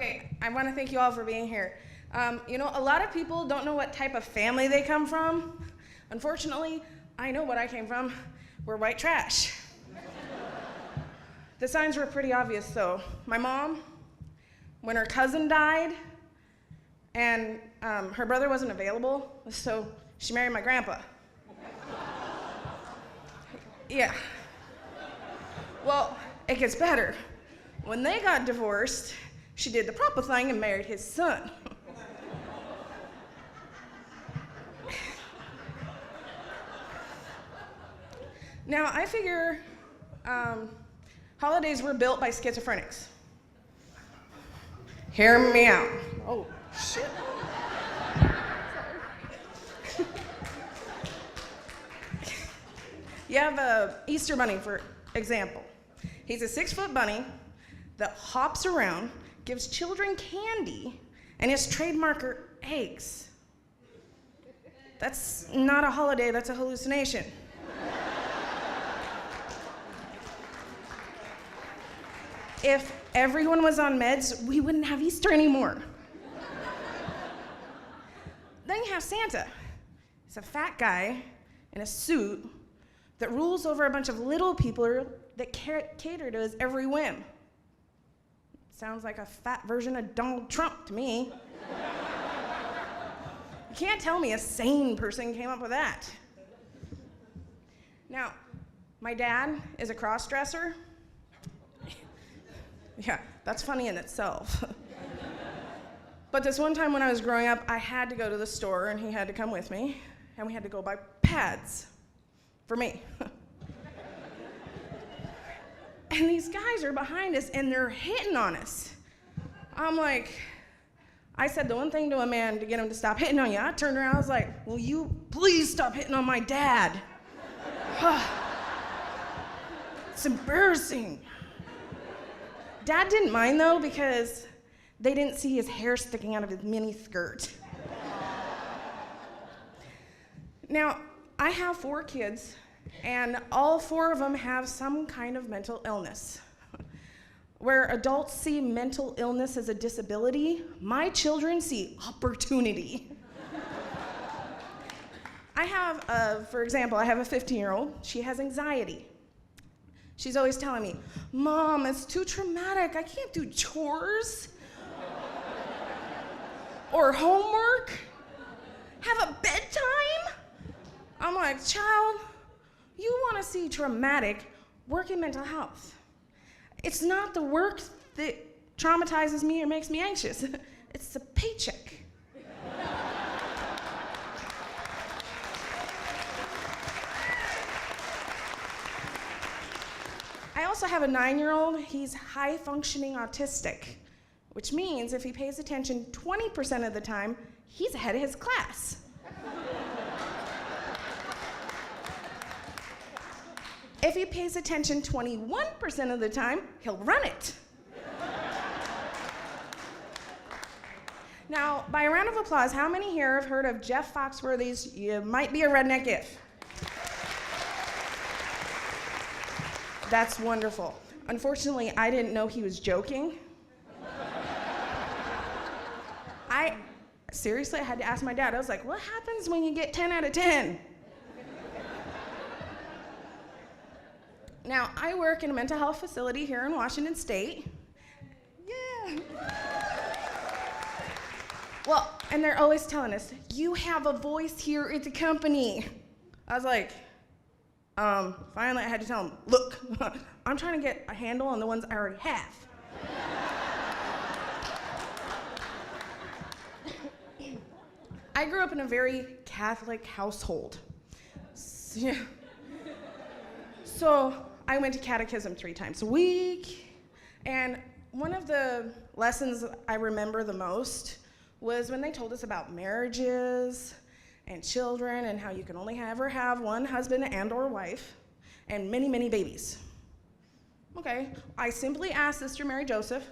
Okay, I want to thank you all for being here. A lot of people don't know what type of family they come from. Unfortunately, I know what I came from. We're white trash. The signs were pretty obvious, though. My mom, when her cousin died, and her brother wasn't available, so she married my grandpa. Yeah. Well, it gets better. When they got divorced, she did the proper thing and married his son. Now, I figure holidays were built by schizophrenics. Hear me out. Oh, shit. You have a Easter bunny, for example. He's a 6-foot bunny that hops around, gives children candy, and his trademark are eggs. That's not a holiday, that's a hallucination. If everyone was on meds, we wouldn't have Easter anymore. Then you have Santa. He's a fat guy in a suit that rules over a bunch of little people that cater to his every whim. Sounds like a fat version of Donald Trump to me. You can't tell me a sane person came up with that. Now, my dad is a cross-dresser. Yeah, that's funny in itself. But this one time when I was growing up, I had to go to the store and he had to come with me, and we had to go buy pads for me. And these guys are behind us and they're hitting on us. I'm like, I said the one thing to a man to get him to stop hitting on you. I turned around, I was like, will you please stop hitting on my dad? It's embarrassing. Dad didn't mind though, because they didn't see his hair sticking out of his mini skirt. Now, I have 4 kids, and all 4 of them have some kind of mental illness. Where adults see mental illness as a disability, my children see opportunity. For example, I have a 15-year-old. She has anxiety. She's always telling me, Mom, it's too traumatic. I can't do chores or homework, have a bedtime. I'm like, child, you want to see traumatic, work in mental health. It's not the work that traumatizes me or makes me anxious. It's the paycheck. I also have a 9-year-old. He's high-functioning autistic, which means if he pays attention 20% of the time, he's ahead of his class. If he pays attention 21% of the time, he'll run it. Now, by a round of applause, how many here have heard of Jeff Foxworthy's "You Might Be a Redneck If"? That's wonderful. Unfortunately, I didn't know he was joking. Seriously, I had to ask my dad. I was like, what happens when you get 10 out of 10? Now, I work in a mental health facility here in Washington State. Yeah. Well, and they're always telling us, you have a voice here at the company. I was like, finally I had to tell them, look, I'm trying to get a handle on the ones I already have. I grew up in a very Catholic household. So I went to catechism 3 times a week, and one of the lessons I remember the most was when they told us about marriages and children and how you can only ever have one husband and or wife and many, many babies. Okay, I simply asked Sister Mary Joseph,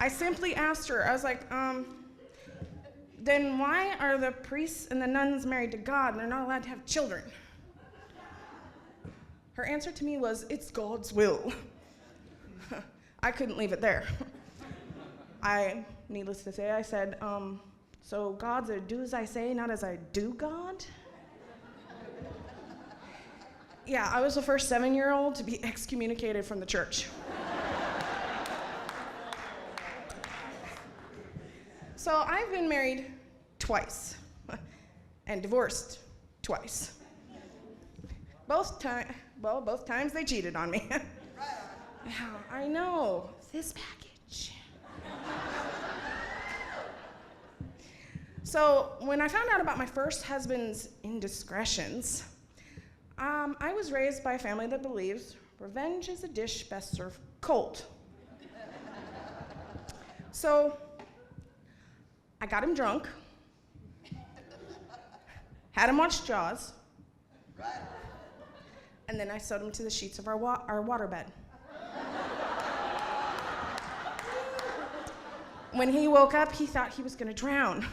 I simply asked her, I was like, then why are the priests and the nuns married to God and they're not allowed to have children? Her answer to me was, it's God's will. I couldn't leave it there. Needless to say, I said, so God's a do as I say, not as I do God? Yeah, I was the first 7-year-old to be excommunicated from the church. So I've been married twice and divorced twice. Both times they cheated on me. Yeah, I know, this package. So when I found out about my first husband's indiscretions, I was raised by a family that believes revenge is a dish best served cold. So I got him drunk, had him watch Jaws, and then I sewed him to the sheets of our waterbed. When he woke up, he thought he was gonna drown.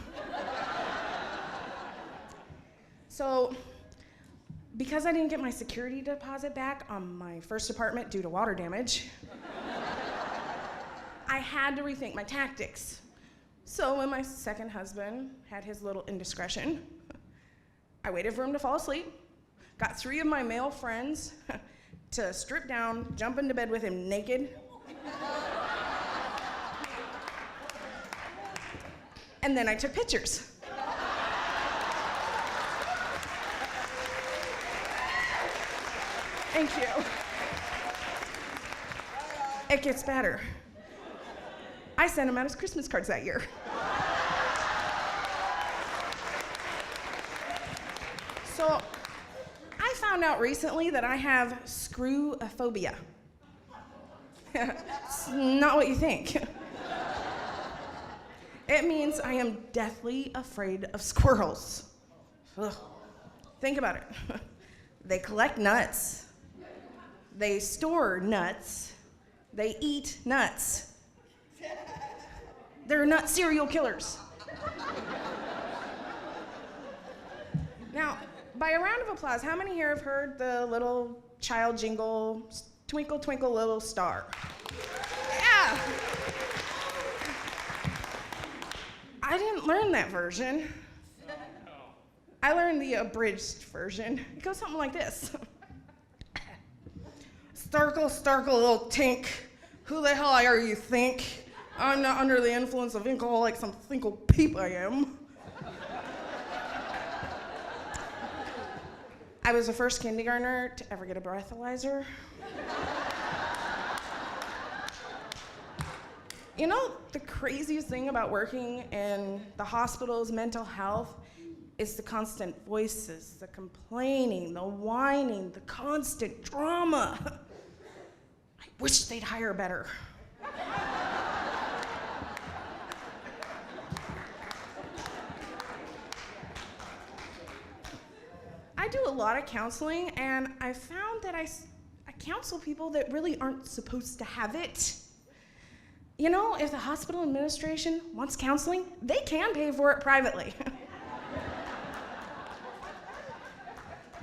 So, because I didn't get my security deposit back on my first apartment due to water damage, I had to rethink my tactics. So when my second husband had his little indiscretion, I waited for him to fall asleep, got 3 of my male friends to strip down, jump into bed with him naked, and then I took pictures. Thank you. It gets better. I sent him out his Christmas cards that year. So I found out recently that I have screw-ophobia. It's not what you think. It means I am deathly afraid of squirrels. Ugh. Think about it. They collect nuts. They store nuts. They eat nuts. They're nut serial killers. Now, by a round of applause, how many here have heard the little child jingle, Twinkle, Twinkle, Little Star? Yeah. I didn't learn that version. I learned the abridged version. It goes something like this. Starkle, starkle, little tink. Who the hell are you think? I'm not under the influence of alcohol like some thinkle peep I am. I was the first kindergartner to ever get a breathalyzer. You know, the craziest thing about working in the hospital's mental health is the constant voices, the complaining, the whining, the constant drama. I wish they'd hire better. I do a lot of counseling, and I found that I counsel people that really aren't supposed to have it. You know, if the hospital administration wants counseling, they can pay for it privately.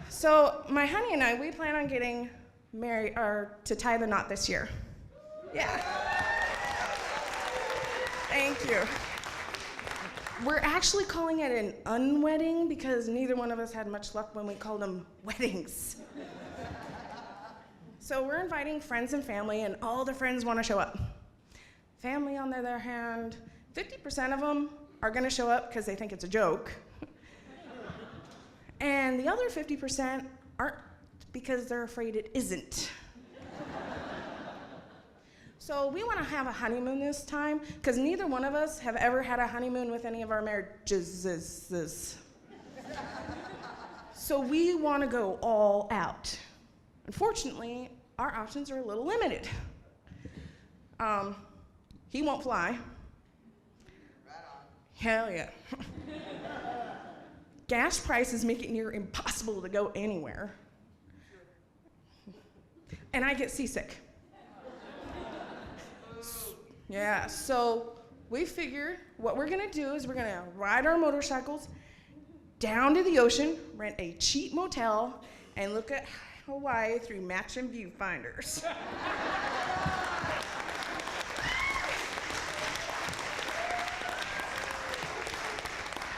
So my honey and I, we plan on getting married, or to tie the knot this year. Yeah. Thank you. We're actually calling it an unwedding because neither one of us had much luck when we called them weddings. So we're inviting friends and family, and all the friends want to show up. Family, on the other hand, 50% of them are going to show up because they think it's a joke. And the other 50% aren't because they're afraid it isn't. So we want to have a honeymoon this time because neither one of us have ever had a honeymoon with any of our marriages. So we want to go all out. Unfortunately, our options are a little limited. He won't fly. Right on. Hell yeah. Gas prices make it near impossible to go anywhere. And I get seasick. Yeah, so we figure what we're gonna do is we're gonna ride our motorcycles down to the ocean, rent a cheap motel, and look at Hawaii through matching viewfinders.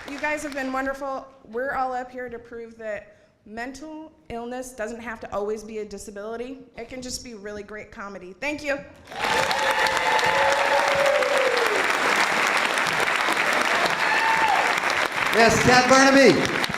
You guys have been wonderful. We're all up here to prove that mental illness doesn't have to always be a disability. It can just be really great comedy. Thank you. Yes, Kat Barnaby.